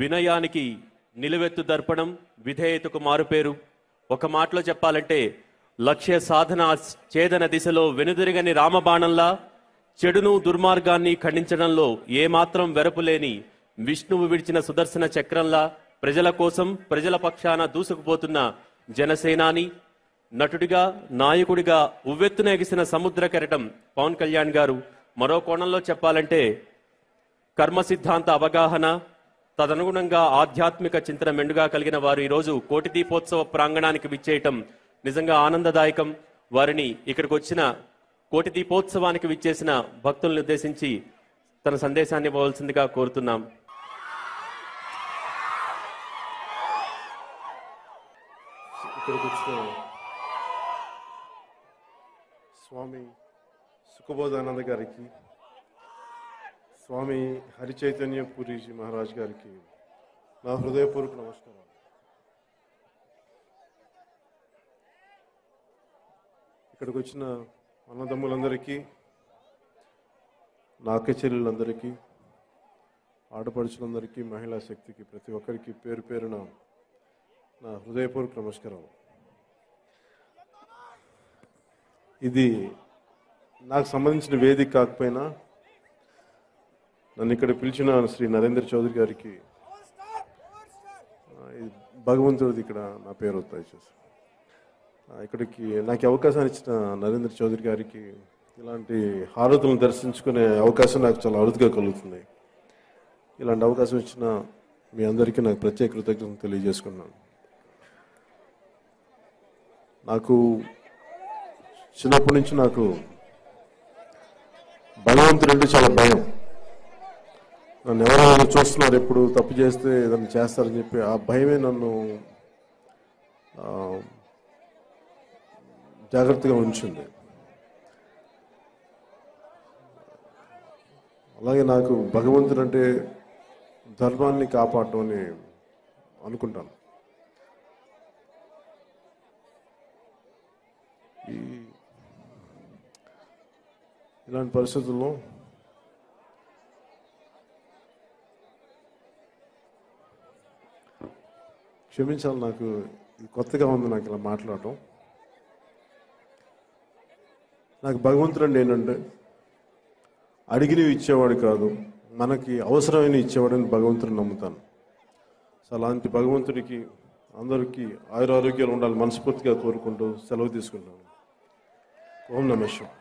వినయానికి నిలువెత్తు దర్పణం, విధేయతకు మారుపేరు. ఒక మాటలో చెప్పాలంటే లక్ష్య సాధన ఛేదన దిశలో వెనుదిరగని రామబాణంలా, చెడును దుర్మార్గాన్ని ఖండించడంలో ఏమాత్రం వెరపులేని విష్ణువు విడిచిన సుదర్శన చక్రంలా ప్రజల కోసం ప్రజల పక్షాన దూసుకుపోతున్న జనసేనాని, నటుడిగా నాయకుడిగా ఉవ్వెత్తున ఎగిసిన సముద్ర కెరటం పవన్ కళ్యాణ్ గారు. మరో కోణంలో చెప్పాలంటే కర్మ సిద్ధాంత అవగాహన, తదనుగుణంగా ఆధ్యాత్మిక చింతన మెండుగా కలిగిన వారు ఈరోజు కోటి దీపోత్సవ ప్రాంగణానికి విచ్చేయటం నిజంగా ఆనందదాయకం. వారిని ఇక్కడికి వచ్చిన కోటి దీపోత్సవానికి విచ్చేసిన భక్తులను ఉద్దేశించి తన సందేశాన్ని ఇవ్వవలసిందిగా కోరుతున్నాం. ఇక్కడికి వచ్చిన స్వామి సుఖబోధానంద గారికి, స్వామి హరిచైతన్య పూరీజీ మహారాజ్ గారికి నా హృదయపూర్వక నమస్కారం. ఇక్కడికి వచ్చిన అన్నదమ్ములందరికీ, నా అక్క చెల్లెళ్ళందరికీ, ఆడపడుచులందరికీ, మహిళా శక్తికి, ప్రతి ఒక్కరికి పేరు పేరున నా హృదయపూర్వక నమస్కారం. ఇది నాకు సంబంధించిన వేదిక కాకపోయినా నన్ను ఇక్కడ పిలిచిన శ్రీ నరేంద్ర చౌదరి గారికి, భగవంతుడిది ఇక్కడ నా పేరు అవుతాయి చేసి ఇక్కడికి నాకు అవకాశాన్ని ఇచ్చిన నరేంద్ర చౌదరి గారికి ఇలాంటి హారతులను దర్శించుకునే అవకాశం నాకు చాలా అరుదుగా కలుగుతుంది. ఇలాంటి అవకాశం ఇచ్చిన మీ అందరికీ నాకు ప్రత్యేక కృతజ్ఞతలు తెలియజేసుకున్నాను. నాకు చిన్నప్పటి నుంచి నాకు భగవంతుడు అంటే చాలా భయం. నన్ను ఎవరైనా చూస్తున్నారు, ఎప్పుడు తప్పు చేస్తే ఏదైనా చేస్తారని చెప్పి ఆ భయమే నన్ను జాగ్రత్తగా ఉంచింది. అలాగే నాకు భగవంతుడు అంటే ధర్మాన్ని కాపాడటం అని అనుకుంటాను. ఇలాంటి పరిస్థితుల్లో క్షమించాలి, నాకు కొత్తగా ఉంది నాకు ఇలా మాట్లాడటం. నాకు భగవంతుడు అంటే ఏంటంటే అడిగినవి ఇచ్చేవాడు కాదు, మనకి అవసరమైన ఇచ్చేవాడని భగవంతుడిని నమ్ముతాను. సో అలాంటి భగవంతుడికి అందరికీ ఆయురారోగ్యాలు ఉండాలి మనస్ఫూర్తిగా కోరుకుంటూ సెలవు తీసుకుంటాను. ఓం నమః శివాయ.